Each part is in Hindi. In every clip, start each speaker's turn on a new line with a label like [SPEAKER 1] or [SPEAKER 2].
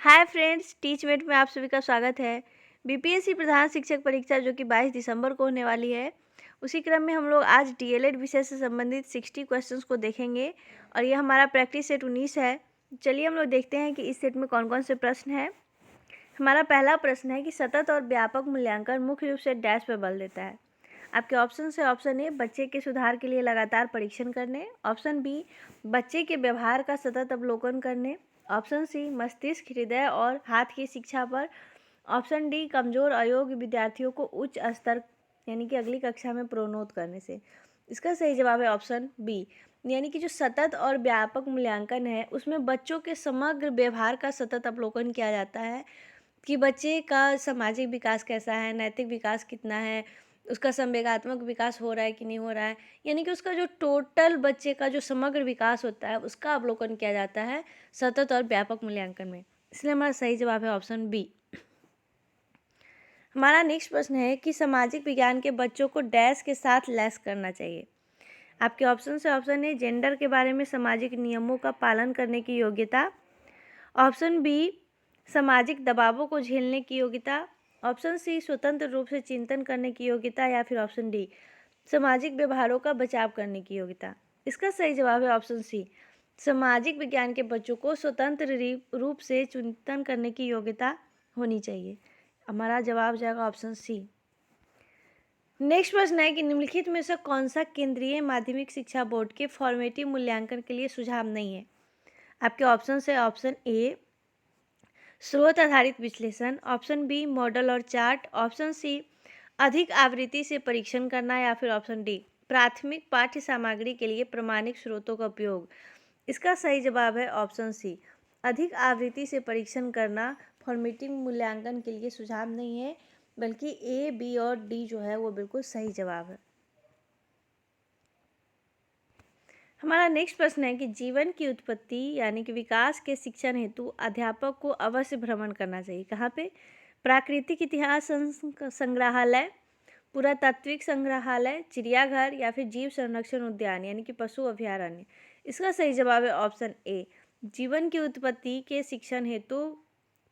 [SPEAKER 1] हाय फ्रेंड्स, टीचमेट में आप सभी का स्वागत है। बीपीएससी प्रधान शिक्षक परीक्षा जो कि 22 दिसंबर को होने वाली है, उसी क्रम में हम लोग आज डीएलएड विषय से संबंधित 60 क्वेश्चंस को देखेंगे और ये हमारा प्रैक्टिस सेट 19 है। चलिए हम लोग देखते हैं कि इस सेट में कौन कौन से प्रश्न हैं। हमारा पहला प्रश्न है कि सतत और व्यापक मूल्यांकन मुख्य रूप से डैश पर बल देता है। आपके ऑप्शन है ऑप्शन ए, बच्चे के सुधार के लिए लगातार परीक्षण करने। ऑप्शन बी, बच्चे के व्यवहार का सतत अवलोकन करने। ऑप्शन सी, मस्तिष्क, हृदय और हाथ की शिक्षा पर। ऑप्शन डी, कमजोर अयोग्य विद्यार्थियों को उच्च स्तर यानी कि अगली कक्षा में प्रोन्नत करने से। इसका सही जवाब है ऑप्शन बी, यानी कि जो सतत और व्यापक मूल्यांकन है उसमें बच्चों के समग्र व्यवहार का सतत अवलोकन किया जाता है कि बच्चे का सामाजिक विकास कैसा है, नैतिक विकास कितना है, उसका संवेगात्मक विकास हो रहा है कि नहीं हो रहा है, यानी कि उसका जो टोटल बच्चे का जो समग्र विकास होता है उसका अवलोकन किया जाता है सतत और व्यापक मूल्यांकन में। इसलिए हमारा सही जवाब है ऑप्शन बी। हमारा नेक्स्ट प्रश्न है कि सामाजिक विज्ञान के बच्चों को डैश के साथ लैस करना चाहिए। आपके ऑप्शन से ऑप्शन ए, जेंडर के बारे में सामाजिक नियमों का पालन करने की योग्यता। ऑप्शन बी, सामाजिक दबावों को झेलने की योग्यता। ऑप्शन सी, स्वतंत्र रूप से चिंतन करने की योग्यता। या फिर ऑप्शन डी, सामाजिक व्यवहारों का बचाव करने की योग्यता। इसका सही जवाब है ऑप्शन सी, सामाजिक विज्ञान के बच्चों को स्वतंत्र रूप से चिंतन करने की योग्यता होनी चाहिए। हमारा जवाब जाएगा ऑप्शन सी। नेक्स्ट प्रश्न है कि निम्नलिखित में से कौन सा केंद्रीय माध्यमिक शिक्षा बोर्ड के फॉर्मेटिव मूल्यांकन के लिए सुझाव नहीं है। आपके ऑप्शन है ऑप्शन ए, स्रोत आधारित विश्लेषण। ऑप्शन बी, मॉडल और चार्ट। ऑप्शन सी, अधिक आवृत्ति से परीक्षण करना। या फिर ऑप्शन डी, प्राथमिक पाठ्य सामग्री के लिए प्रमाणिक स्रोतों का उपयोग। इसका सही जवाब है ऑप्शन सी, अधिक आवृत्ति से परीक्षण करना फॉर्मेटिव मूल्यांकन के लिए सुझाव नहीं है, बल्कि ए, बी और डी जो है वो बिल्कुल सही जवाब है। हमारा नेक्स्ट प्रश्न है कि जीवन की उत्पत्ति यानी कि विकास के शिक्षण हेतु अध्यापक को अवश्य भ्रमण करना चाहिए। कहाँ पे? प्राकृतिक इतिहास संग्रहालय, पुरातात्विक संग्रहालय, चिड़ियाघर या फिर जीव संरक्षण उद्यान यानी कि पशु अभयारण्य। इसका सही जवाब है ऑप्शन ए, जीवन की उत्पत्ति के शिक्षण हेतु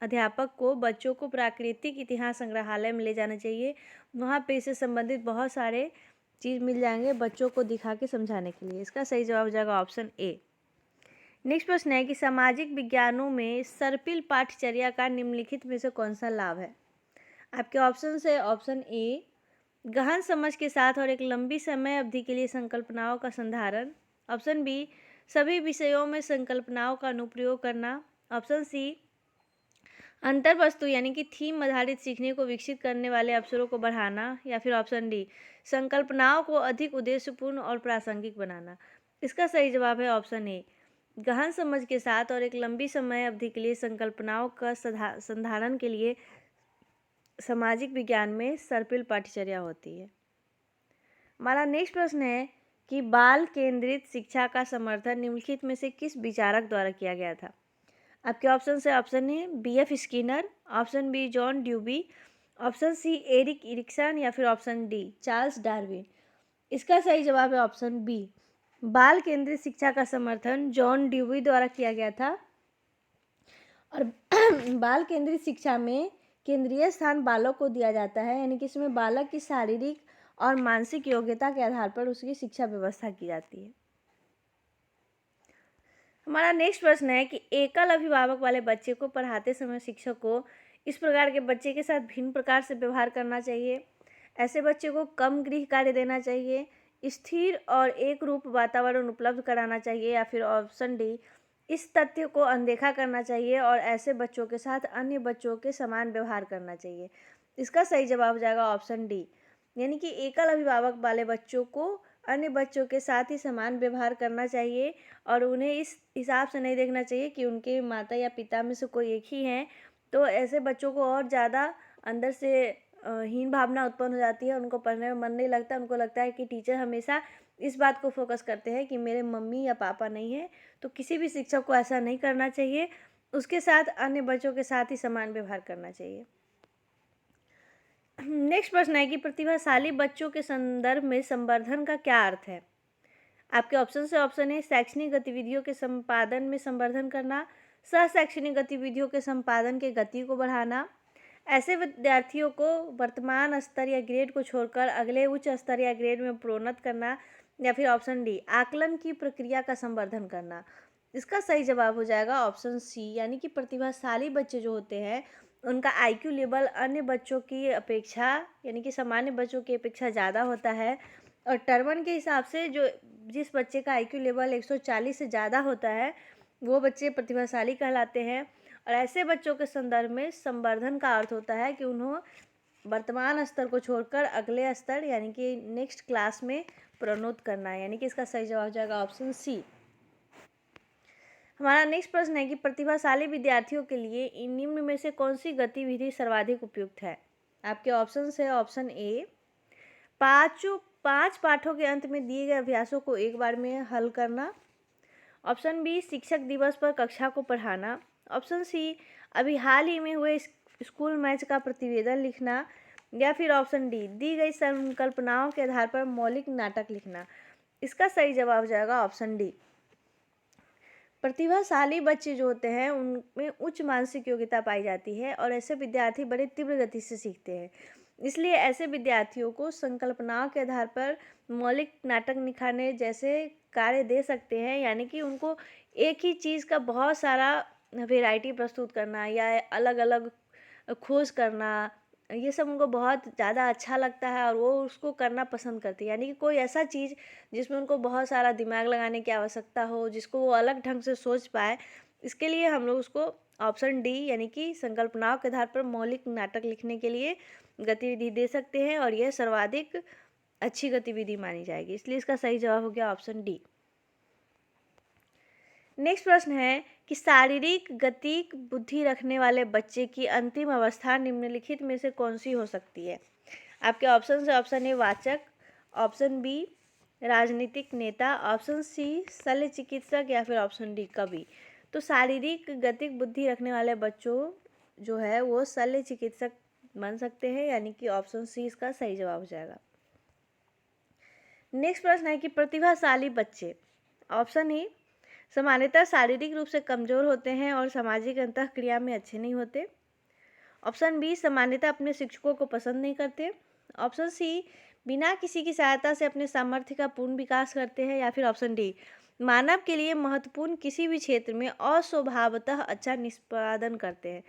[SPEAKER 1] अध्यापक को बच्चों को प्राकृतिक इतिहास संग्रहालय में ले जाना चाहिए। वहाँ पे इससे संबंधित बहुत सारे चीज़ मिल जाएंगे बच्चों को दिखा के समझाने के लिए। इसका सही जवाब हो जाएगा ऑप्शन ए। नेक्स्ट प्रश्न है कि सामाजिक विज्ञानों में सर्पिल पाठचर्या का निम्नलिखित में से कौन सा लाभ है। आपके ऑप्शन है ऑप्शन ए, गहन समझ के साथ और एक लंबी समय अवधि के लिए संकल्पनाओं का संधारण। ऑप्शन बी, सभी विषयों में संकल्पनाओं का अनुप्रयोग करना। ऑप्शन सी, अंतर वस्तु यानी कि थीम आधारित सीखने को विकसित करने वाले अवसरों को बढ़ाना। या फिर ऑप्शन डी, संकल्पनाओं को अधिक उद्देश्यपूर्ण और प्रासंगिक बनाना। इसका सही जवाब है ऑप्शन ए, गहन समझ के साथ और एक लंबी समय अवधि के लिए संकल्पनाओं का संधारण के लिए सामाजिक विज्ञान में सर्पिल पाठचर्या होती है। हमारा नेक्स्ट प्रश्न है कि बाल केंद्रित शिक्षा का समर्थन निम्नलिखित में से किस विचारक द्वारा किया गया था। आपके ऑप्शन है option A, BF Skinner. Option B, John Dewey. Option C, Erik Erikson. या फिर ऑप्शन डी, चार्ल्स डार्विन। इसका सही जवाब है ऑप्शन बी, बाल केंद्रित शिक्षा का समर्थन जॉन ड्यूबी द्वारा किया गया था। और बाल केंद्रित शिक्षा में केंद्रीय स्थान बालक को दिया जाता है, यानी कि इसमें बालक की शारीरिक और मानसिक योग्यता के आधार पर उसकी शिक्षा व्यवस्था की जाती है। हमारा नेक्स्ट प्रश्न है कि एकल अभिभावक वाले बच्चे को पढ़ाते समय शिक्षक को इस प्रकार के बच्चे के साथ भिन्न प्रकार से व्यवहार करना चाहिए। ऐसे बच्चे को कम गृह कार्य देना चाहिए, स्थिर और एक रूप वातावरण उपलब्ध कराना चाहिए। या फिर ऑप्शन डी, इस तथ्य को अनदेखा करना चाहिए और ऐसे बच्चों के साथ अन्य बच्चों के समान व्यवहार करना चाहिए। इसका सही जवाब हो जाएगा ऑप्शन डी, यानी कि एकल अभिभावक वाले बच्चों को अन्य बच्चों के साथ ही समान व्यवहार करना चाहिए और उन्हें इस हिसाब से नहीं देखना चाहिए कि उनके माता या पिता में से कोई एक ही हैं। तो ऐसे बच्चों को और ज़्यादा अंदर से हीन भावना उत्पन्न हो जाती है, उनको पढ़ने में मन नहीं लगता। उनको लगता है कि टीचर हमेशा इस बात को फोकस करते हैं कि मेरे मम्मी या पापा नहीं है। तो किसी भी शिक्षक को ऐसा नहीं करना चाहिए, उसके साथ अन्य बच्चों के साथ ही समान व्यवहार करना चाहिए। नेक्स्ट प्रश्न है कि प्रतिभाशाली बच्चों के संदर्भ में संवर्धन का क्या अर्थ है। आपके ऑप्शन है ऑप्शन ए, शैक्षणिक गतिविधियों के संपादन में संवर्धन करना। सह शैक्षणिक गतिविधियों के संपादन के गति को बढ़ाना, ऐसे विद्यार्थियों को वर्तमान स्तर या ग्रेड को छोड़कर अगले उच्च स्तर या ग्रेड में प्रोन्नत करना, या फिर ऑप्शन डी आकलन की प्रक्रिया का संवर्धन करना। इसका सही जवाब हो जाएगा ऑप्शन सी, यानी कि प्रतिभाशाली बच्चे जो होते हैं उनका आईक्यू लेवल अन्य बच्चों की अपेक्षा, यानी कि सामान्य बच्चों की अपेक्षा ज़्यादा होता है। और टर्मन के हिसाब से जो जिस बच्चे का आईक्यू लेवल 140 से ज़्यादा होता है वो बच्चे प्रतिभाशाली कहलाते हैं। और ऐसे बच्चों के संदर्भ में संवर्धन का अर्थ होता है कि उन्हें वर्तमान स्तर को छोड़कर अगले स्तर यानी कि नेक्स्ट क्लास में प्रोन्नत करना है, यानी कि इसका सही जवाब हो जाएगा ऑप्शन सी। हमारा नेक्स्ट प्रश्न है कि प्रतिभाशाली विद्यार्थियों के लिए इन निम्न में से कौन सी गतिविधि सर्वाधिक उपयुक्त है। आपके ऑप्शन है ऑप्शन ए, पाँच पाठों के अंत में दिए गए अभ्यासों को एक बार में हल करना। ऑप्शन बी, शिक्षक दिवस पर कक्षा को पढ़ाना। ऑप्शन सी, अभी हाल ही में हुए स्कूल मैच का प्रतिवेदन लिखना। या फिर ऑप्शन दी गई संकल्पनाओं के आधार पर मौलिक नाटक लिखना। इसका सही जवाब हो जाएगा ऑप्शन डी। प्रतिभाशाली बच्चे जो होते हैं उनमें उच्च मानसिक योग्यता पाई जाती है और ऐसे विद्यार्थी बड़े तीव्र गति से सीखते हैं। इसलिए ऐसे विद्यार्थियों को संकल्पनाओं के आधार पर मौलिक नाटक निखारने जैसे कार्य दे सकते हैं, यानी कि उनको एक ही चीज़ का बहुत सारा वेराइटी प्रस्तुत करना या अलग अलग खोज करना, ये सब उनको बहुत ज़्यादा अच्छा लगता है और वो उसको करना पसंद करते हैं। यानी कि कोई ऐसा चीज़ जिसमें उनको बहुत सारा दिमाग लगाने की आवश्यकता हो, जिसको वो अलग ढंग से सोच पाए, इसके लिए हम लोग उसको ऑप्शन डी यानी कि संकल्पनाओं के आधार पर मौलिक नाटक लिखने के लिए गतिविधि दे सकते हैं और यह सर्वाधिक अच्छी गतिविधि मानी जाएगी। इसलिए इसका सही जवाब हो गया ऑप्शन डी। नेक्स्ट प्रश्न है कि शारीरिक गतिक बुद्धि रखने वाले बच्चे की अंतिम अवस्था निम्नलिखित में से कौन सी हो सकती है। आपके ऑप्शन है ऑप्शन ए वाचक, ऑप्शन बी राजनीतिक नेता, ऑप्शन सी शल्य चिकित्सक या फिर ऑप्शन डी कवि। तो शारीरिक गतिक बुद्धि रखने वाले बच्चों जो है वो शल्य चिकित्सक बन सकते हैं, यानी कि ऑप्शन सी इसका सही जवाब हो जाएगा। नेक्स्ट प्रश्न है कि प्रतिभाशाली बच्चे, ऑप्शन ए सामान्यतः शारीरिक रूप से कमजोर होते हैं और सामाजिक अंतःक्रिया में अच्छे नहीं होते। ऑप्शन बी सामान्यतः अपने शिक्षकों को पसंद नहीं करते। ऑप्शन सी बिना किसी की सहायता से अपने सामर्थ्य का पूर्ण विकास करते हैं। या फिर ऑप्शन डी मानव के लिए महत्वपूर्ण किसी भी क्षेत्र में अस्वभावतः अच्छा निष्पादन करते हैं।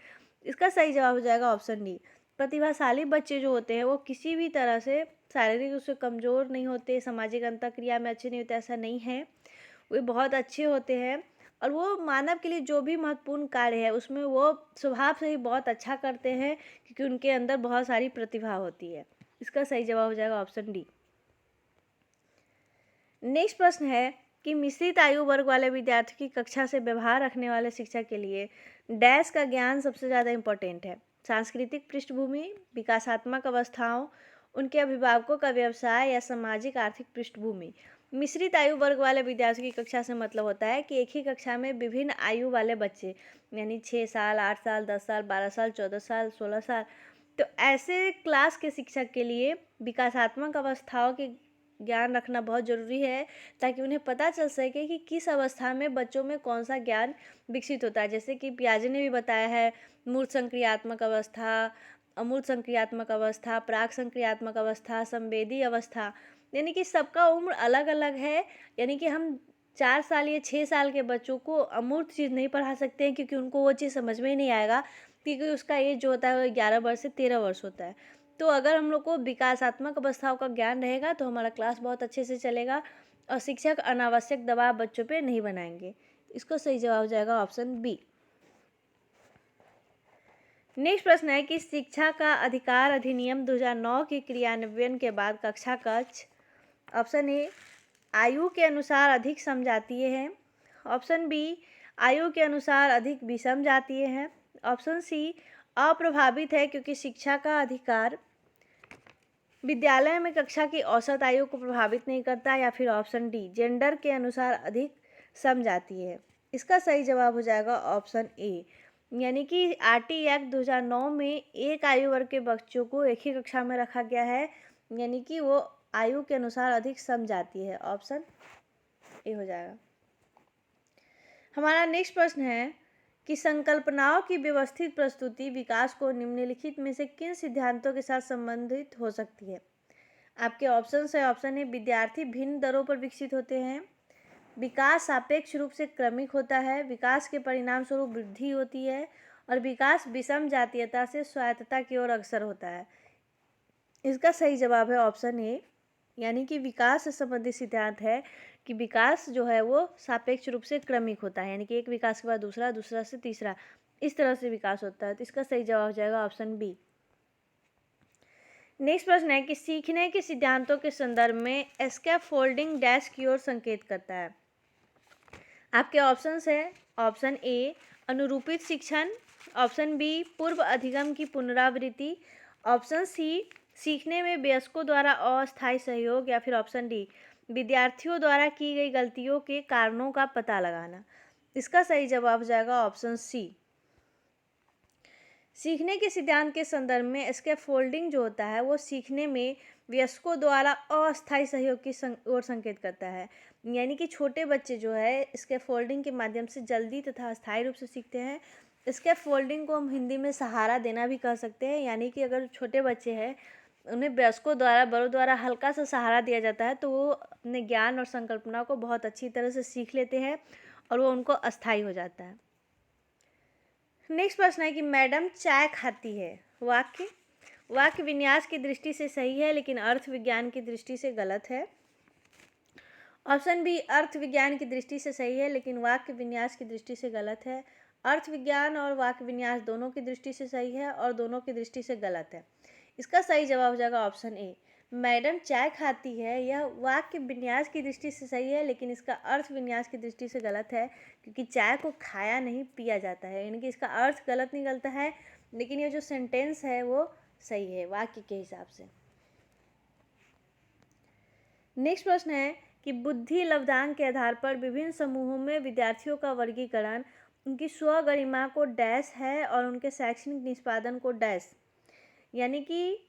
[SPEAKER 1] इसका सही जवाब हो जाएगा ऑप्शन डी। प्रतिभाशाली बच्चे जो होते हैं वो किसी भी तरह से शारीरिक रूप से कमज़ोर नहीं होते, सामाजिक अंतःक्रिया में अच्छे नहीं होते, ऐसा नहीं है। वे बहुत अच्छे होते हैं और वो मानव के लिए जो भी महत्वपूर्ण कार्य है उसमें वो स्वभाव से ही बहुत अच्छा करते हैं, क्योंकि उनके अंदर बहुत सारी प्रतिभा होती है। इसका सही जवाब हो जाएगा ऑप्शन डी। नेक्स्ट प्रश्न है कि मिश्रित आयु वर्ग वाले विद्यार्थी की कक्षा से व्यवहार रखने वाले शिक्षक के लिए डैश का ज्ञान सबसे ज़्यादा इम्पोर्टेंट है। सांस्कृतिक पृष्ठभूमि, विकासात्मक अवस्थाओं, उनके अभिभावकों का व्यवसाय या सामाजिक आर्थिक पृष्ठभूमि। मिश्रित आयु वर्ग वाले विद्यार्थी की कक्षा से मतलब होता है कि एक ही कक्षा में विभिन्न आयु वाले बच्चे, यानी 6 साल, 8 साल, 10 साल, 12 साल, 14 साल, 16 साल, तो ऐसे क्लास के शिक्षक के लिए विकासात्मक अवस्थाओं के ज्ञान रखना बहुत ज़रूरी है, ताकि उन्हें पता चल सके कि किस अवस्था में बच्चों में कौन सा ज्ञान विकसित होता है। जैसे कि पियाजे ने भी बताया है, मूर्त संक्रियात्मक अवस्था, अमूर्त संक्रियात्मक अवस्था, प्राक संक्रियात्मक अवस्था, संवेदी अवस्था, यानी कि सबका उम्र अलग अलग है। यानी कि हम 4 साल या 6 साल के बच्चों को अमूर्त चीज़ नहीं पढ़ा सकते हैं, क्योंकि उनको वो चीज़ समझ में ही नहीं आएगा, क्योंकि उसका एज जो होता है वो 11 वर्ष से 13 वर्ष होता है। तो अगर हम लोग को विकासात्मक अवस्थाओं का ज्ञान रहेगा तो हमारा क्लास बहुत अच्छे से चलेगा और शिक्षक अनावश्यक दबाव बच्चों पे नहीं बनाएंगे। इसको सही जवाब हो जाएगा ऑप्शन बी। नेक्स्ट प्रश्न है कि शिक्षा का अधिकार अधिनियम 2009 के क्रियान्वयन के बाद कक्षा कक्ष, ऑप्शन ए आयु के अनुसार अधिक समजातीय है, ऑप्शन बी आयु के अनुसार अधिक विषम जातीय है, ऑप्शन सी अप्रभावित है क्योंकि शिक्षा का अधिकार विद्यालय में कक्षा की औसत आयु को प्रभावित नहीं करता, या फिर ऑप्शन डी जेंडर के अनुसार अधिक समजातीय है। इसका सही जवाब हो जाएगा ऑप्शन ए, यानी कि आरटी एक्ट 2009 में एक आयु वर्ग के बच्चों को एक ही कक्षा में रखा गया है, यानी कि वो आयु के अनुसार अधिक समजातीय है। ऑप्शन ए हो जाएगा। हमारा नेक्स्ट प्रश्न है कि संकल्पनाओं की व्यवस्थित प्रस्तुति विकास को निम्नलिखित में से किन सिद्धांतों के साथ संबंधित हो सकती है। आपके ऑप्शंस है, ऑप्शन ए विद्यार्थी भिन्न दरों पर विकसित होते हैं, विकास सापेक्ष रूप से क्रमिक होता है, विकास के परिणाम स्वरूप वृद्धि होती है, और विकास विषम जातीयता से स्वायत्तता की ओर अग्रसर होता है। इसका सही जवाब है ऑप्शन ए, यानी कि विकास से संबंधित सिद्धांत है कि विकास जो है वो सापेक्ष रूप से क्रमिक होता है, यानी कि एक विकास के बाद दूसरा, दूसरा से तीसरा, इस तरह से विकास होता है। तो इसका सही जवाब हो जाएगा ऑप्शन बी। नेक्स्ट प्रश्न है कि सीखने के सिद्धांतों के संदर्भ में स्कैफोल्डिंग डैश की ओर संकेत करता है। आपके ऑप्शंस है, ऑप्शन ए अनुरूपित शिक्षण, ऑप्शन बी पूर्व अधिगम की पुनरावृत्ति, ऑप्शन सी सीखने में वयस्कों द्वारा अस्थायी सहयोग, या फिर ऑप्शन डी विद्यार्थियों द्वारा की गई गलतियों के कारणों का पता लगाना। इसका सही जवाब हो जाएगा ऑप्शन सी। सीखने के सिद्धांत के संदर्भ में स्कैफोल्डिंग जो होता है वो सीखने में वयस्कों द्वारा अस्थायी सहयोग की ओर संकेत करता है, यानी कि छोटे बच्चे जो है स्कैफोल्डिंग के माध्यम से जल्दी तथा अस्थायी रूप से सीखते हैं। स्कैफोल्डिंग को हम हिंदी में सहारा देना भी कह सकते हैं, यानी कि अगर छोटे बच्चे हैं उन्हें वयस्कों द्वारा, बड़ों द्वारा हल्का सा सहारा दिया जाता है तो वो अपने ज्ञान और संकल्पना को बहुत अच्छी तरह से सीख लेते हैं और वो उनको अस्थायी हो जाता है। नेक्स्ट प्रश्न है कि मैडम चाय खाती है, वाक्य विन्यास की दृष्टि से सही है लेकिन अर्थ विज्ञान की दृष्टि से गलत है। ऑप्शन बी अर्थ विज्ञान की दृष्टि से सही है लेकिन वाक्य विन्यास की दृष्टि से गलत है। अर्थ विज्ञान और वाक्य विन्यास दोनों की दृष्टि से सही है और दोनों की दृष्टि से गलत है। इसका सही जवाब हो जाएगा ऑप्शन ए, मैडम चाय खाती है। यह वाक्य विन्यास की दृष्टि से सही है लेकिन इसका अर्थ विन्यास की दृष्टि से गलत है, क्योंकि चाय को खाया नहीं पिया जाता है, यानी कि इसका अर्थ गलत निकलता है, लेकिन ये जो सेंटेंस है वो सही है वाक्य के हिसाब से। नेक्स्ट प्रश्न है कि बुद्धि लब्धांक के आधार पर विभिन्न समूहों में विद्यार्थियों का वर्गीकरण उनकी स्वगरिमा को डैश है और उनके शैक्षणिक निष्पादन को डैश, यानी कि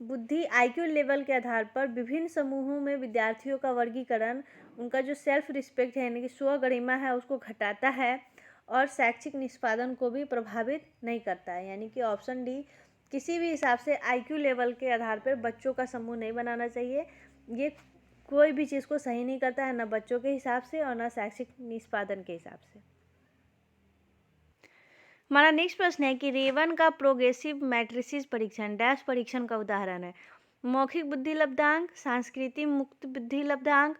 [SPEAKER 1] बुद्धि आईक्यू लेवल के आधार पर विभिन्न समूहों में विद्यार्थियों का वर्गीकरण उनका जो सेल्फ रिस्पेक्ट है, यानी कि स्वगरिमा है, उसको घटाता है और शैक्षिक निष्पादन को भी प्रभावित नहीं करता है, यानी कि ऑप्शन डी किसी भी हिसाब से आईक्यू लेवल के आधार पर बच्चों का समूह नहीं बनाना चाहिए। ये कोई भी चीज़ को सही नहीं करता है, ना बच्चों के हिसाब से और ना शैक्षिक निष्पादन के हिसाब से। हमारा नेक्स्ट प्रश्न है कि रेवन का प्रोग्रेसिव मैट्रिसेस परीक्षण डैश परीक्षण का उदाहरण है। मौखिक बुद्धि लब्धांक, सांस्कृतिक मुक्त बुद्धि लब्धांक,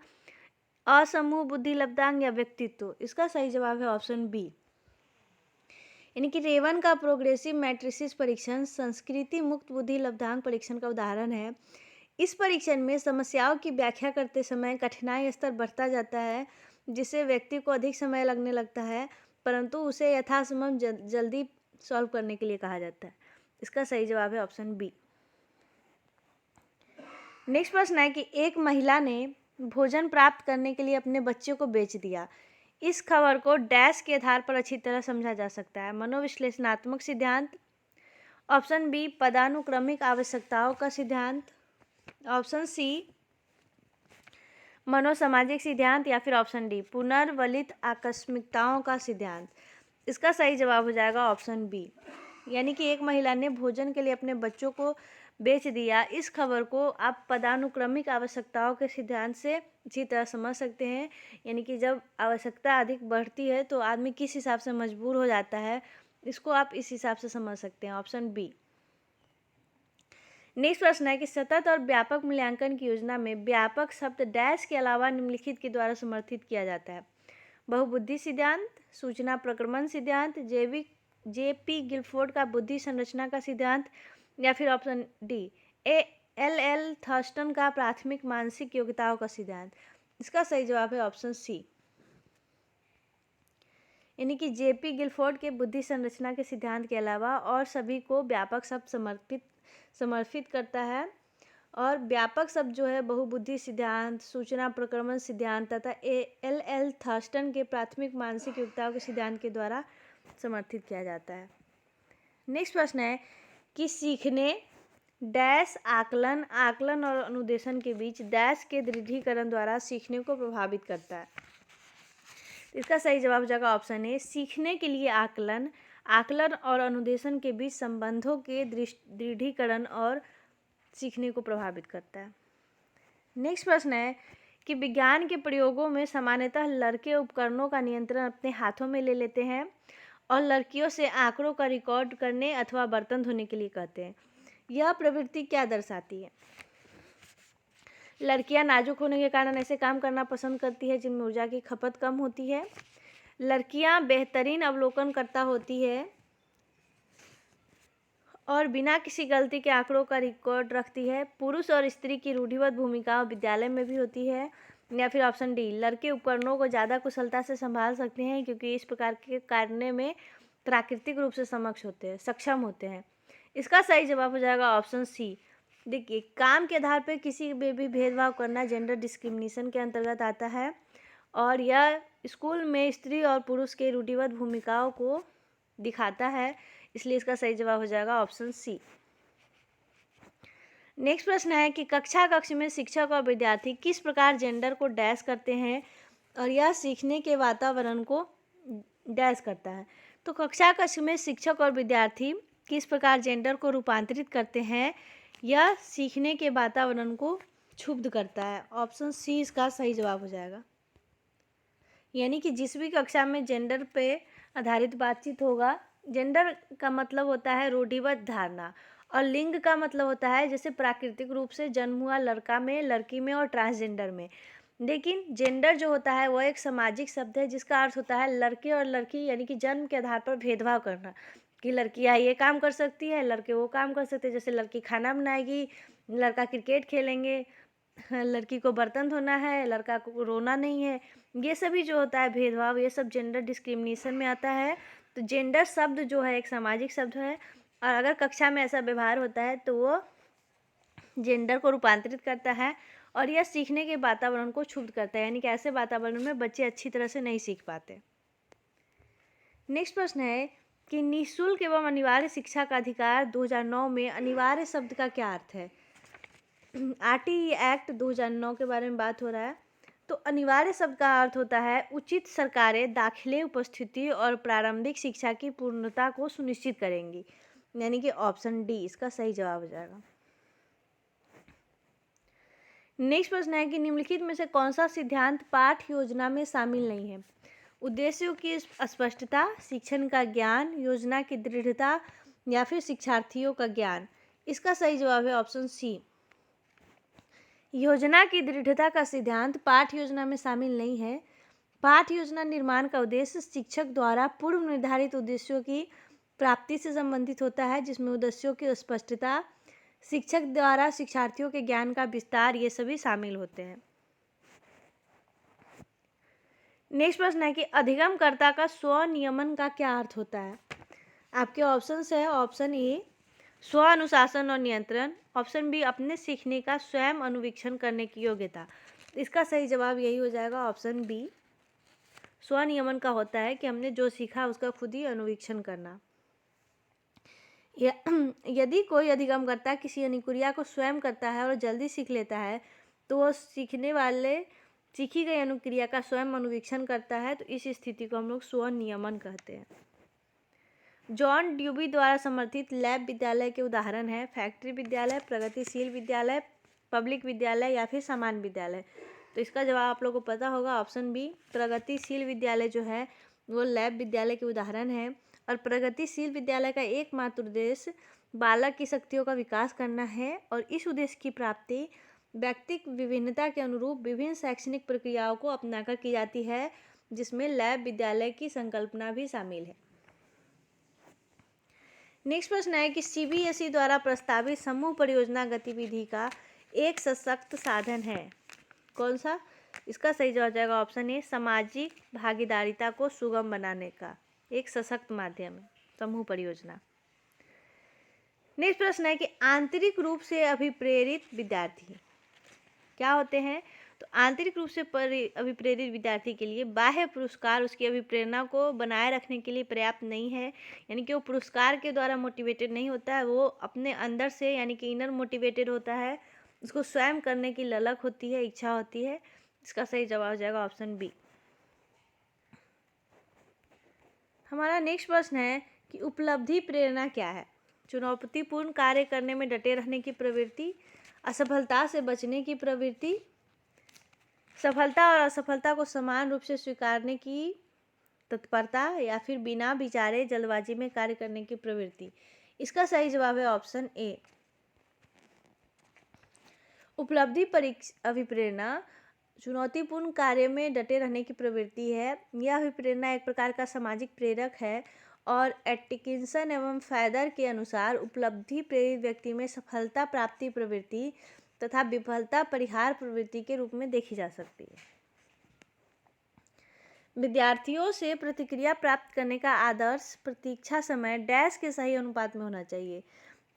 [SPEAKER 1] असमूह बुद्धि लब्धांक या व्यक्तित्व। इसका सही जवाब है ऑप्शन बी, यानी कि रेवन का प्रोग्रेसिव मैट्रिसेस परीक्षण संस्कृति मुक्त बुद्धि लब्धांक परीक्षण का उदाहरण है। इस परीक्षण में समस्याओं की व्याख्या करते समय कठिनाई स्तर बढ़ता जाता है, जिससे व्यक्ति को अधिक समय लगने लगता है, परंतु उसे यथासंभव जल्दी सॉल्व करने के लिए कहा जाता है। इसका सही जवाब है ऑप्शन बी। नेक्स्ट प्रश्न है कि एक महिला ने भोजन प्राप्त करने के लिए अपने बच्चे को बेच दिया। इस खबर को डैश के आधार पर अच्छी तरह समझा जा सकता है। मनोविश्लेषणात्मक सिद्धांत, ऑप्शन बी पदानुक्रमिक आवश्यकताओं का सिद्धांत, ऑप्शन सी मनोसामाजिक सिद्धांत, या फिर ऑप्शन डी पुनर्वलित आकस्मिकताओं का सिद्धांत। इसका सही जवाब हो जाएगा ऑप्शन बी, यानी कि एक महिला ने भोजन के लिए अपने बच्चों को बेच दिया। इस खबर को आप पदानुक्रमिक आवश्यकताओं के सिद्धांत से अच्छी तरह समझ सकते हैं, यानी कि जब आवश्यकता अधिक बढ़ती है तो आदमी किस हिसाब से मजबूर हो जाता है, इसको आप इस हिसाब से समझ सकते हैं, ऑप्शन बी। नेक्स्ट प्रश्न है कि सतत और व्यापक मूल्यांकन की योजना में व्यापक शब्द डैश के अलावा निम्नलिखित के द्वारा समर्थित किया जाता है। बहुबुद्धि सिद्धांत, सूचना प्रक्रमण सिद्धांत, जेपी गिलफोर्ड का बुद्धि संरचना का सिद्धांत, या फिर ऑप्शन डी एल थर्स्टन का प्राथमिक मानसिक योग्यताओं का सिद्धांत। इसका सही जवाब है ऑप्शन सी, यानी कि जेपी गिलफोर्ड के बुद्धि संरचना के सिद्धांत के अलावा और सभी को व्यापक शब्द समर्पित करता है। और व्यापक शब्द जो है बहुबुद्धि सिद्धांत, सूचना प्रक्रमण सिद्धांत तथा एल थर्स्टन के प्राथमिक मानसिक योग्यताओं के सिद्धांत के द्वारा समर्थित किया जाता है। नेक्स्ट प्रश्न है कि सीखने डैश आकलन और अनुदेशन के बीच डैश के दृढ़ीकरण द्वारा सीखने को प्रभावित करता है। इसका सही जवाब हो जाएगा ऑप्शन ए, सीखने के लिए आकलन, आकलन और अनुदेशन के बीच संबंधों के दृढ़ीकरण और सीखने को प्रभावित करता है। नेक्स्ट प्रश्न है कि विज्ञान के प्रयोगों में सामान्यतः लड़के उपकरणों का नियंत्रण अपने हाथों में ले लेते हैं और लड़कियों से आंकड़ों का रिकॉर्ड करने अथवा बर्तन धोने के लिए कहते हैं। यह प्रवृत्ति क्या दर्शाती है? लड़कियां नाजुक होने के कारण ऐसे काम करना पसंद करती है जिनमें ऊर्जा की खपत कम होती है। लड़कियां बेहतरीन अवलोकनकर्ता होती है और बिना किसी गलती के आंकड़ों का रिकॉर्ड रखती है। पुरुष और स्त्री की रूढ़िबद्ध भूमिकाओं विद्यालय में भी होती है। या फिर ऑप्शन डी, लड़के उपकरणों को ज़्यादा कुशलता से संभाल सकते हैं क्योंकि इस प्रकार के करने में प्राकृतिक रूप से सक्षम होते हैं। इसका सही जवाब हो जाएगा ऑप्शन सी। देखिए, काम के आधार पर किसी में भी भेदभाव करना जेंडर डिस्क्रिमिनेशन के अंतर्गत आता है और यह स्कूल में स्त्री और पुरुष के रूढ़िबद्ध भूमिकाओं को दिखाता है, इसलिए इसका सही जवाब हो जाएगा ऑप्शन सी। नेक्स्ट प्रश्न है कि कक्ष में शिक्षक और विद्यार्थी किस प्रकार जेंडर को डैश करते हैं और यह सीखने के वातावरण को डैश करता है। तो कक्ष में शिक्षक और विद्यार्थी किस प्रकार जेंडर को रूपांतरित करते हैं, यह सीखने के वातावरण को क्षुब्ध करता है। ऑप्शन सी इसका सही जवाब हो जाएगा। यानी कि जिस भी कक्षा में जेंडर पे आधारित बातचीत होगा, जेंडर का मतलब होता है रूढ़िबद्ध धारणा और लिंग का मतलब होता है जैसे प्राकृतिक रूप से जन्म हुआ लड़का में, लड़की में और ट्रांसजेंडर में। लेकिन जेंडर जो होता है वह एक सामाजिक शब्द है जिसका अर्थ होता है लड़के और लड़की, यानी कि जन्म के आधार पर भेदभाव करना कि लड़कियां ये काम कर सकती है, लड़के वो काम कर सकते हैं। जैसे लड़की खाना बनाएगी, लड़का क्रिकेट खेलेंगे, लड़की को बर्तन धोना है, लड़का को रोना नहीं है। ये सभी जो होता है भेदभाव, ये सब जेंडर डिस्क्रिमिनेशन में आता है। तो जेंडर शब्द जो है एक सामाजिक शब्द है और अगर कक्षा में ऐसा व्यवहार होता है तो वो जेंडर को रूपांतरित करता है और यह सीखने के वातावरण को क्षुब्ध करता है, यानी कि ऐसे वातावरण में बच्चे अच्छी तरह से नहीं सीख पाते। नेक्स्ट प्रश्न है कि निःशुल्क एवं अनिवार्य शिक्षा का अधिकार 2009 में अनिवार्य शब्द का क्या अर्थ है? आरटीई एक्ट 2009 के बारे में बात हो रहा है। तो अनिवार्य शब्द का अर्थ होता है उचित सरकारें दाखिले, उपस्थिति और प्रारंभिक शिक्षा की पूर्णता को सुनिश्चित करेंगी, यानी कि ऑप्शन डी इसका सही जवाब हो जाएगा। नेक्स्ट प्रश्न है कि निम्नलिखित में से कौन सा सिद्धांत पाठ योजना में शामिल नहीं है? उद्देश्यों की स्पष्टता, शिक्षण का ज्ञान, योजना की दृढ़ता या फिर शिक्षार्थियों का ज्ञान। इसका सही जवाब है ऑप्शन सी। योजना की दृढ़ता का सिद्धांत पाठ योजना में शामिल नहीं है। पाठ योजना निर्माण का उद्देश्य शिक्षक द्वारा पूर्व निर्धारित उद्देश्यों की प्राप्ति से संबंधित होता है, जिसमें उद्देश्यों की स्पष्टता, शिक्षक द्वारा शिक्षार्थियों के ज्ञान का विस्तार, ये सभी शामिल होते हैं। नेक्स्ट प्रश्न है कि अधिगमकर्ता का स्वनियमन का क्या अर्थ होता है? आपके ऑप्शंस है ऑप्शन ए स्व अनुशासन और नियंत्रण, ऑप्शन बी अपने सीखने का स्वयं अनुवीक्षण करने की योग्यता। इसका सही जवाब यही हो जाएगा ऑप्शन बी। स्वनियमन का होता है कि हमने जो सीखा उसका खुद ही अनुवीक्षण करना। यदि कोई अधिगमकर्ता किसी अनुक्रिया को स्वयं करता है और जल्दी सीख लेता है तो वो सीखी गई अनुक्रिया का स्वयं अनुवीक्षण करता है, तो इस स्थिति को हम लोग स्वनियमन कहते हैं। जॉन ड्यूबी द्वारा समर्थित लैब विद्यालय के उदाहरण है फैक्ट्री विद्यालय, प्रगतिशील विद्यालय, पब्लिक विद्यालय या फिर सामान्य विद्यालय। तो इसका जवाब आप लोगों को पता होगा ऑप्शन बी, प्रगतिशील विद्यालय जो है वो लैब विद्यालय के उदाहरण है और प्रगतिशील विद्यालय का एकमात्र उद्देश्य बालक की शक्तियों का विकास करना है और इस उद्देश्य की प्राप्ति व्यक्तिगत विभिन्नता के अनुरूप विभिन्न शैक्षणिक प्रक्रियाओं को अपनाकर की जाती है, जिसमें लैब विद्यालय की संकल्पना भी शामिल है। नेक्स्ट प्रश्न है कि सीबीएसई द्वारा प्रस्तावित समूह परियोजना गतिविधि का एक सशक्त साधन है, कौन सा? इसका सही जवाब जाएगा ऑप्शन ए, सामाजिक भागीदारिता को सुगम बनाने का एक सशक्त माध्यम है समूह परियोजना। नेक्स्ट प्रश्न है कि आंतरिक रूप से अभिप्रेरित विद्यार्थी क्या होते हैं? तो आंतरिक रूप से अभिप्रेरित विद्यार्थी के लिए बाह्य पुरस्कार उसकी अभिप्रेरणा को बनाए रखने के लिए पर्याप्त नहीं है, यानी कि वो पुरस्कार के द्वारा मोटिवेटेड नहीं होता है, वो अपने अंदर से यानी कि इनर मोटिवेटेड होता है, उसको स्वयं करने की ललक होती है, इच्छा होती है। इसका सही जवाब हो जाएगा ऑप्शन बी। हमारा नेक्स्ट प्रश्न है कि उपलब्धि प्रेरणा क्या है? चुनौतीपूर्ण कार्य करने में डटे रहने की प्रवृत्ति, असफलता से बचने की प्रवृत्ति, सफलता और असफलता को समान रूप से स्वीकारने की तत्परता, या फिर बिना विचारे जल्दबाजी में कार्य करने की प्रवृत्ति। इसका सही जवाब है ऑप्शन ए। उपलब्धि अभिप्रेरणा चुनौतीपूर्ण कार्य में डटे रहने की प्रवृत्ति है। यह अभिप्रेरणा एक प्रकार का सामाजिक प्रेरक है और एटकिंसन एवं फैदर के अनुसार उपलब्धि प्रेरित व्यक्ति में सफलता प्राप्ति प्रवृत्ति तथा विफलता परिहार प्रवृत्ति के रूप में देखी जा सकती है। विद्यार्थियों से प्रतिक्रिया प्राप्त करने का आदर्श प्रतीक्षा समय डैश के सही अनुपात में होना चाहिए।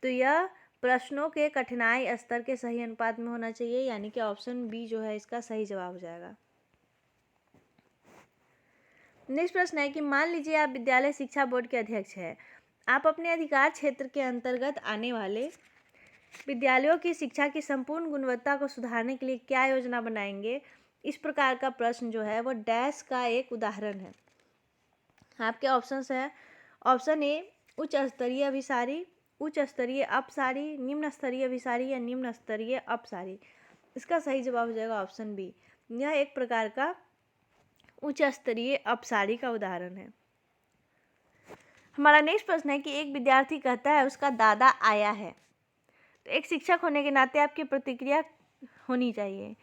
[SPEAKER 1] तो यह प्रश्नों के कठिनाई स्तर के सही अनुपात में होना चाहिए, यानी कि ऑप्शन बी जो है इसका सही जवाब हो जाएगा। नेक्स्ट प्रश्न है कि मान लीजिए आप विद्यालय शिक्षा बोर्ड के अध्यक्ष हैं। आप अपने अधिकार क्षेत्र के अंतर्गत आने वाले विद्यालयों की शिक्षा की संपूर्ण गुणवत्ता को सुधारने के लिए क्या योजना बनाएंगे? इस प्रकार का प्रश्न जो है वो डैश का एक उदाहरण है। आपके ऑप्शंस हैं ऑप्शन ए उच्च स्तरीय अभिसारी, उच्च स्तरीय अपसारी, निम्न स्तरीय अभिसारी या निम्न स्तरीय अपसारी। इसका सही जवाब हो जाएगा ऑप्शन बी। यह एक प्रकार का उच्च स्तरीय अपसारी का उदाहरण है। हमारा नेक्स्ट प्रश्न है कि एक विद्यार्थी कहता है उसका दादा आया है। तो एक शिक्षक होने के नाते आपकी प्रतिक्रिया होनी चाहिए।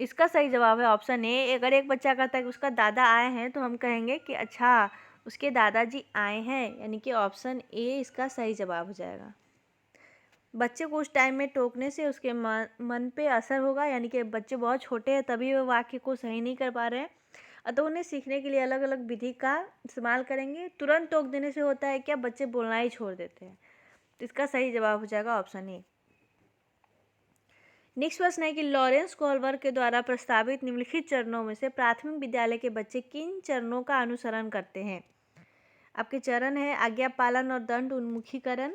[SPEAKER 1] इसका सही जवाब है ऑप्शन ए। अगर एक बच्चा कहता है कि उसका दादा आए हैं तो हम कहेंगे कि अच्छा उसके दादाजी आए हैं, यानी कि ऑप्शन ए इसका सही जवाब हो जाएगा। बच्चे को उस टाइम में टोकने से उसके मन पे असर होगा, यानी कि बच्चे बहुत छोटे हैं तभी वो वाक्य को सही नहीं कर पा रहे हैं, अतः उन्हें सीखने के लिए अलग अलग विधि का इस्तेमाल करेंगे। तुरंत टोक देने से होता है क्या, बच्चे बोलना ही छोड़ देते हैं। तो इसका सही जवाब हो जाएगा ऑप्शन ए। नेक्स्ट प्रश्न है कि लॉरेंस कोहलबर्ग के द्वारा प्रस्तावित निम्नलिखित चरणों में से प्राथमिक विद्यालय के बच्चे किन चरणों का अनुसरण करते हैं? आपके चरण है आज्ञा पालन और दंड उन्मुखीकरण,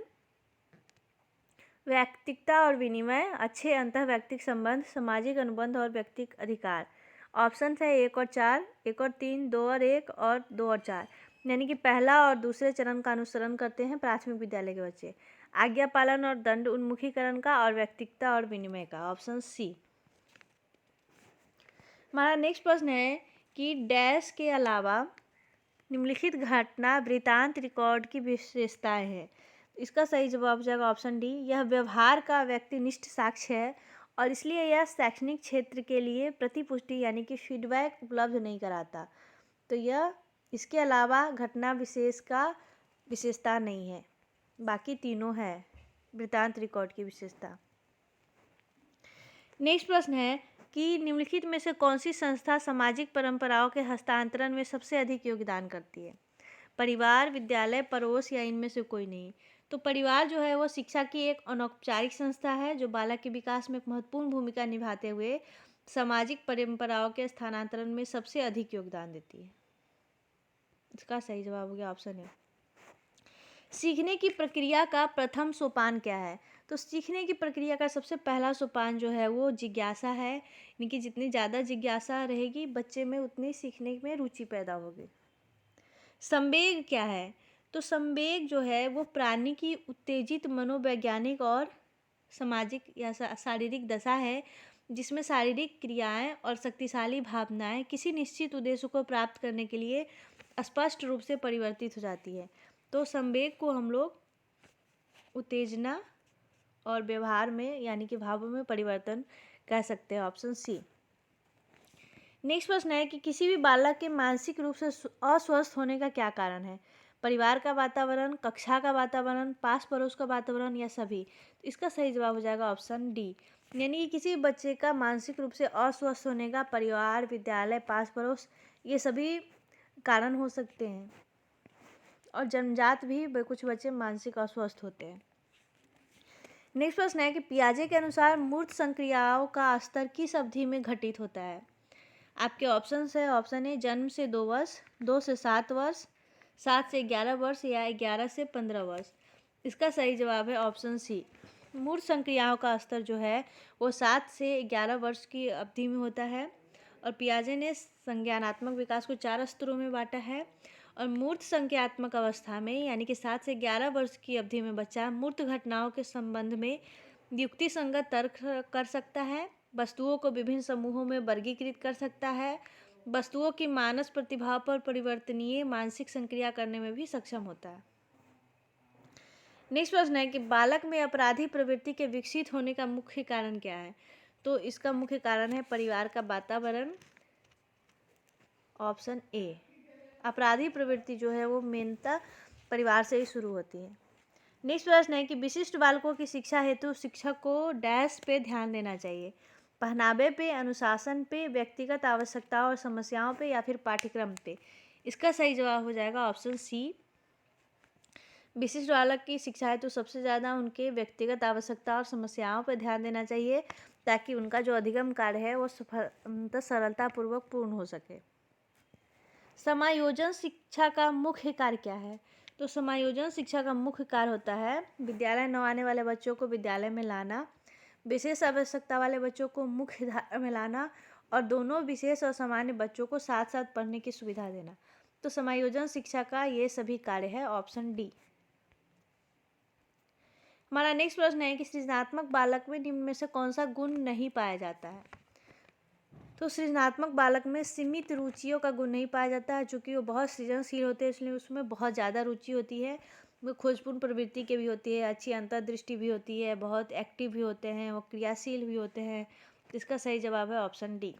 [SPEAKER 1] व्यक्तिकता और विनिमय, अच्छे अंतःवैयक्तिक संबंध, सामाजिक अनुबंध और व्यक्तिक अधिकार। ऑप्शन है 1 और 4, 1 और 3, 2 और 1 और 2 और 4। यानी कि पहला और दूसरे चरण का अनुसरण करते हैं प्राथमिक विद्यालय के बच्चे, आज्ञा पालन और दंड उन्मुखीकरण का और व्यक्तिकता और विनिमय का, ऑप्शन सी। हमारा नेक्स्ट प्रश्न है कि डैश के अलावा निम्नलिखित घटना वृत्तांत रिकॉर्ड की विशेषताएं हैं। इसका सही जवाब हो जाएगा ऑप्शन डी। यह व्यवहार का व्यक्तिनिष्ठ साक्ष्य है और इसलिए यह शैक्षणिक क्षेत्र के लिए प्रतिपुष्टि यानी कि फीडबैक उपलब्ध नहीं कराता। तो यह इसके अलावा घटना विशेष का विशेषता नहीं है, बाकी तीनों है वृत्तांत रिकॉर्ड की विशेषता। नेक्स्ट प्रश्न है कि निम्नलिखित में से कौन सी संस्था सामाजिक परंपराओं के हस्तांतरण में सबसे अधिक योगदान करती है? परिवार, विद्यालय, पड़ोस या इनमें से कोई नहीं? तो परिवार जो है वो शिक्षा की एक अनौपचारिक संस्था है जो बालक के विकास में एक महत्वपूर्ण भूमिका निभाते हुए सामाजिक परंपराओं के स्थानांतरण में सबसे अधिक योगदान देती है। इसका सही जवाब हो गया ऑप्शन ए। सीखने की प्रक्रिया का प्रथम सोपान क्या है? तो सीखने की प्रक्रिया का सबसे पहला सोपान जो है वो जिज्ञासा है, यानी कि जितनी ज़्यादा जिज्ञासा रहेगी बच्चे में उतनी सीखने में रुचि पैदा होगी। संवेग क्या है? तो संवेग जो है वो प्राणी की उत्तेजित मनोवैज्ञानिक और सामाजिक या शारीरिक दशा है जिसमें शारीरिक क्रियाएं और शक्तिशाली भावनाएं किसी निश्चित उद्देश्य को प्राप्त करने के लिए स्पष्ट रूप से परिवर्तित हो जाती है। तो संवेग को हम लोग उत्तेजना और व्यवहार में यानी कि भावों में परिवर्तन कह सकते हैं, ऑप्शन सी। नेक्स्ट प्रश्न है कि किसी भी बालक के मानसिक रूप से अस्वस्थ होने का क्या कारण है? परिवार का वातावरण, कक्षा का वातावरण, पास पड़ोस का वातावरण या सभी? तो इसका सही जवाब हो जाएगा ऑप्शन डी। यानी कि किसी कुछ का मानसिक रूप से अस्वस्थ होने का परिवार, विद्यालय, पास पड़ोस ये सभी कारण हो सकते हैं और जन्मजात भी कुछ बच्चे मानसिक अस्वस्थ होते हैं। नेक्स्ट प्रश्न है कि पियाजे के अनुसार मूर्त संक्रियाओं का स्तर किस अवधि में घटित होता है? आपके ऑप्शंस है ऑप्शन ए जन्म से 2 वर्ष, 2 से 7 वर्ष, 7 से 11 वर्ष या 11 से 15 वर्ष। इसका सही जवाब है ऑप्शन सी। मूर्त संक्रियाओं का स्तर जो है वो 7 से 11 वर्ष की अवधि में होता है और पियाजे ने संज्ञानात्मक विकास को 4 स्तरों में बांटा है और मूर्त संज्ञात्मक अवस्था में यानी कि 7 से 11 वर्ष की अवधि में बच्चा मूर्त घटनाओं के संबंध में युक्ति संगत तर्क कर सकता है, वस्तुओं को विभिन्न समूहों में वर्गीकृत कर सकता है, वस्तुओं की मानस प्रतिभाव पर परिवर्तनीय मानसिक संक्रिया करने में भी सक्षम होता है। नेक्स्ट प्रश्न है कि बालक में अपराधी प्रवृत्ति के विकसित होने का मुख्य कारण क्या है? तो इसका मुख्य कारण है परिवार का वातावरण, ऑप्शन ए। अपराधी प्रवृत्ति जो है वो मेनता परिवार से ही शुरू होती है। नेक्स्ट प्रश्न है कि विशिष्ट बालकों की शिक्षा हेतु शिक्षक को डैश पे ध्यान देना चाहिए, पहनावे पे, अनुशासन पे, व्यक्तिगत आवश्यकताओं और समस्याओं पे, या फिर पाठ्यक्रम पे। इसका सही जवाब हो जाएगा ऑप्शन सी। विशिष्ट बालक की शिक्षा हेतु सबसे ज़्यादा उनके व्यक्तिगत आवश्यकता और समस्याओं पर ध्यान देना चाहिए ताकि उनका जो अधिगम कार्य है वो सरलतापूर्वक पूर्ण हो सके। समायोजन शिक्षा का मुख्य कार्य क्या है? तो समायोजन शिक्षा का मुख्य कार्य होता है विद्यालय न आने वाले बच्चों को विद्यालय में लाना, विशेष आवश्यकता वाले बच्चों को मुख्य धारा में लाना और दोनों विशेष और सामान्य बच्चों को साथ साथ पढ़ने की सुविधा देना। तो समायोजन शिक्षा का ये सभी कार्य है, ऑप्शन डी। हमारा नेक्स्ट प्रश्न है कि सृजनात्मक बालक में निम्न में से कौन सा गुण नहीं पाया जाता है? तो सृजनात्मक बालक में सीमित रुचियों का गुण नहीं पाया जाता है, चूँकि वो बहुत सृजनशील होते हैं इसलिए उसमें बहुत ज़्यादा रुचि होती है, वो खोजपूर्ण प्रवृत्ति की भी होती है, अच्छी अंतर्दृष्टि भी होती है, बहुत एक्टिव भी होते हैं, वो क्रियाशील भी होते हैं। इसका सही जवाब है ऑप्शन डी।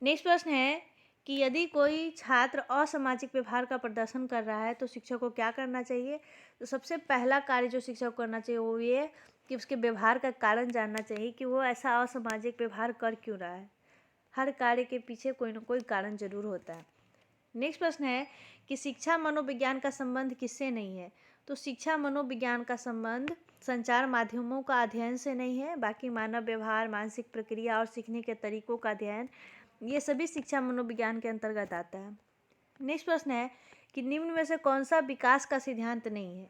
[SPEAKER 1] नेक्स्ट प्रश्न है कि यदि कोई छात्र असामाजिक व्यवहार का प्रदर्शन कर रहा है तो शिक्षक को क्या करना चाहिए? तो सबसे पहला कार्य जो शिक्षक को करना चाहिए वो ये कि उसके व्यवहार का कारण जानना चाहिए कि वो ऐसा असामाजिक व्यवहार कर क्यों रहा है। हर कार्य के पीछे कोई ना कोई कारण जरूर होता है। नेक्स्ट प्रश्न है कि शिक्षा मनोविज्ञान का संबंध किससे नहीं है? तो शिक्षा मनोविज्ञान का संबंध संचार माध्यमों का अध्ययन से नहीं है, बाकी मानव व्यवहार, मानसिक प्रक्रिया और सीखने के तरीकों का अध्ययन, ये सभी शिक्षा मनोविज्ञान के अंतर्गत आता है। नेक्स्ट प्रश्न है कि निम्न में से कौन सा विकास का सिद्धांत नहीं है?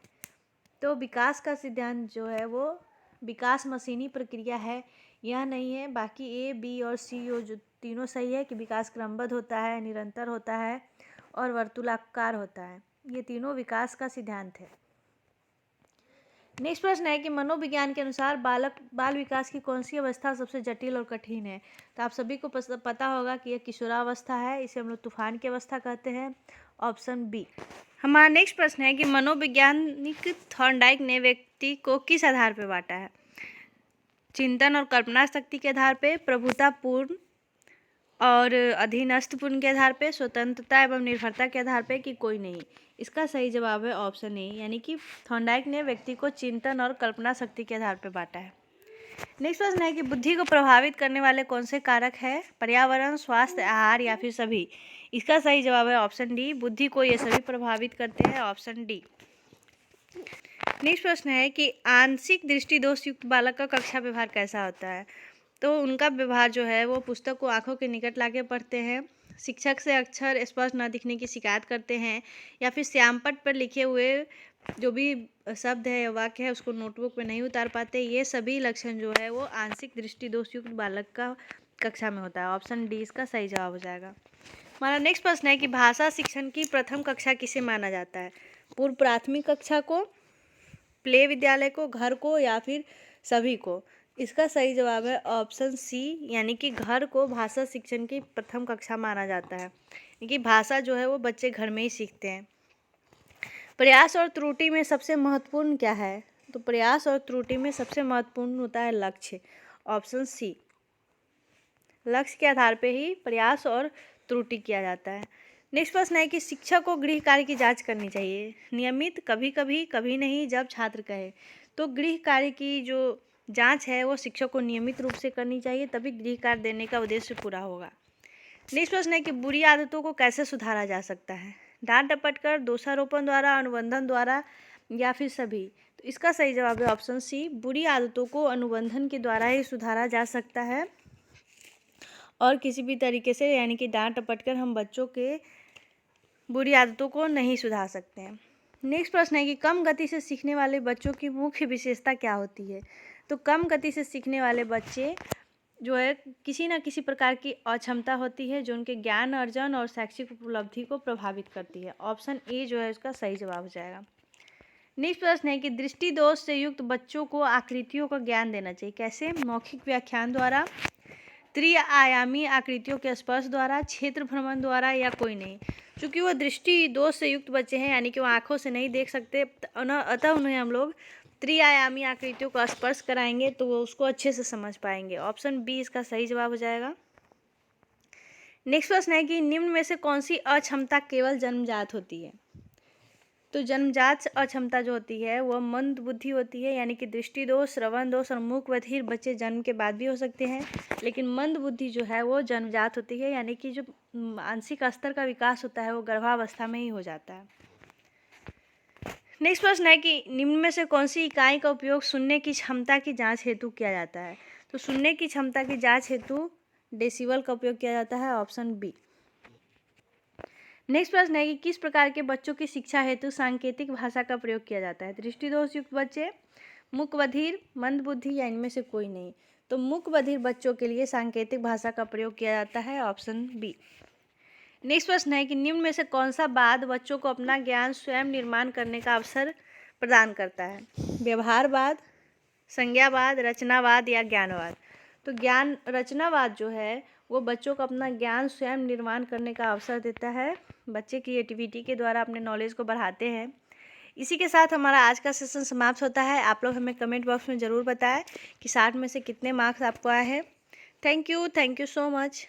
[SPEAKER 1] तो विकास का सिद्धांत जो है वो विकास मशीनी प्रक्रिया है, यह नहीं है। बाकी ए, बी और सी जो तीनों सही है कि विकास क्रमबद्ध होता है, निरंतर होता है और वर्तुलाकार होता है। ये तीनों विकास का सिद्धांत है। नेक्स्ट प्रश्न है कि मनोविज्ञान के अनुसार बाल विकास की कौन सी अवस्था सबसे जटिल और कठिन है? तो आप सभी को पता होगा कि यह किशोरावस्था है, इसे हम लोग तूफान की अवस्था कहते हैं, ऑप्शन बी। हमारा नेक्स्ट प्रश्न है कि मनोवैज्ञानिक थॉर्नडाइक ने व्यक्ति को किस आधार पर बांटा है? चिंतन और कल्पना शक्ति के आधार पर, प्रभुतापूर्ण और अधीनस्थपूर्ण के आधार पे, स्वतंत्रता एवं निर्भरता के आधार पे, कि कोई नहीं। इसका सही जवाब है ऑप्शन ए, यानी कि थॉर्नडाइक ने व्यक्ति को चिंतन और कल्पना शक्ति के आधार पे बांटा है। नेक्स्ट प्रश्न है कि बुद्धि को प्रभावित करने वाले कौन से कारक है? पर्यावरण, स्वास्थ्य, आहार या फिर सभी? इसका सही जवाब है ऑप्शन डी, बुद्धि को ये सभी प्रभावित करते हैं, ऑप्शन डी। नेक्स्ट प्रश्न है कि आंशिक दृष्टि दोष युक्त बालक का कक्षा व्यवहार कैसा होता है? तो उनका व्यवहार जो है वो पुस्तक को आंखों के निकट लाके पढ़ते हैं, शिक्षक से अक्षर स्पष्ट न दिखने की शिकायत करते हैं, या फिर श्यामपट्ट पर लिखे हुए जो भी शब्द है या वाक्य है उसको नोटबुक पे नहीं उतार पाते। ये सभी लक्षण जो है वो आंशिक दृष्टि दोष युक्त बालक का कक्षा में होता है, ऑप्शन डी इसका सही जवाब हो जाएगा। हमारा नेक्स्ट प्रश्न है कि भाषा शिक्षण की प्रथम कक्षा किसे माना जाता है? पूर्व प्राथमिक कक्षा को, प्ले विद्यालय को, घर को या फिर सभी को? इसका सही जवाब है ऑप्शन सी, यानी कि घर को भाषा शिक्षण की प्रथम कक्षा माना जाता है, क्योंकि भाषा जो है वो बच्चे घर में ही सीखते हैं। प्रयास और त्रुटि में सबसे महत्वपूर्ण क्या है? तो प्रयास और त्रुटि में सबसे महत्वपूर्ण होता है लक्ष्य, ऑप्शन सी। लक्ष्य के आधार पर ही प्रयास और त्रुटि किया जाता है। नेक्स्ट प्रश्न है कि शिक्षक को गृह कार्य की जांच करनी चाहिए, नियमित, कभी कभी, कभी नहीं, जब छात्र कहे। तो गृह कार्य की जो जांच है वो शिक्षक को नियमित रूप से करनी चाहिए, तभी गृह कार्य देने का उद्देश्य पूरा होगा। नेक्स्ट प्रश्न है कि बुरी आदतों को कैसे सुधारा जा सकता है? डांट डपट कर, दोषारोपण द्वारा, अनुबंधन द्वारा या फिर सभी? तो इसका सही जवाब है ऑप्शन सी, बुरी आदतों को अनुबंधन के द्वारा ही सुधारा जा सकता है और किसी भी तरीके से यानी कि डांट डपट कर हम बच्चों के बुरी आदतों को नहीं सुधार सकते हैं। नेक्स्ट प्रश्न है कि कम गति से सीखने वाले बच्चों की मुख्य विशेषता क्या होती है? तो कम गति से सीखने वाले बच्चे जो है किसी न किसी प्रकार की अक्षमता होती है जो उनके ज्ञान अर्जन और शैक्षिक उपलब्धि को प्रभावित करती है। ऑप्शन ए जो है उसका सही जवाब हो जाएगा। नेक्स्ट प्रश्न है कि दृष्टि दोष से युक्त बच्चों को आकृतियों का ज्ञान देना चाहिए। कैसे? मौखिक व्याख्यान द्वारा, त्रिआयामी आकृतियों के स्पर्श द्वारा, क्षेत्र भ्रमण द्वारा या कोई नहीं। चूँकि वो दृष्टि दोष से युक्त बच्चे हैं यानी कि वो आँखों से नहीं देख सकते, अतः उन्हें हम लोग त्रिआयामी आकृतियों का स्पर्श कराएंगे तो वो उसको अच्छे से समझ पाएंगे। ऑप्शन बी इसका सही जवाब हो जाएगा। नेक्स्ट प्रश्न है कि निम्न में से कौन सी अक्षमता केवल जन्मजात होती है? तो जन्मजात अक्षमता जो होती है वह मंद बुद्धि होती है, यानी कि दृष्टि दोष, श्रवण दोष और मूक बधिर बच्चे जन्म के बाद भी हो सकते हैं, लेकिन मंद बुद्धि जो है वो जन्मजात होती है, यानी कि जो मानसिक स्तर का विकास होता है वो गर्भावस्था में ही हो जाता है। नेक्स्ट प्रश्न है कि निम्न में से कौन सी इकाई का उपयोग सुनने की क्षमता की जांच हेतु किया जाता है? तो सुनने की क्षमता की जांच हेतु डेसिबल का उपयोग किया जाता है। Option B. नेक्स्ट प्रश्न है कि किस प्रकार के बच्चों की शिक्षा हेतु सांकेतिक भाषा का प्रयोग किया जाता है? दृष्टि दोष युक्त बच्चे, मूक बधिर, मंद बुद्धि या इनमें से कोई नहीं। तो मूक बधिर बच्चों के लिए सांकेतिक भाषा का प्रयोग किया जाता है। Option B. नेक्स्ट प्रश्न है कि निम्न में से कौन सा वाद बच्चों को अपना ज्ञान स्वयं निर्माण करने का अवसर प्रदान करता है? व्यवहारवाद, संज्ञावाद, रचनावाद या ज्ञानवाद। तो ज्ञान रचनावाद जो है वो बच्चों को अपना ज्ञान स्वयं निर्माण करने का अवसर देता है। बच्चे क्रिएटिविटी के द्वारा अपने नॉलेज को बढ़ाते हैं। इसी के साथ हमारा आज का सेशन समाप्त होता है। आप लोग हमें कमेंट बॉक्स में ज़रूर बताएं कि 60 में से कितने मार्क्स आपको आए हैं। Thank you so much.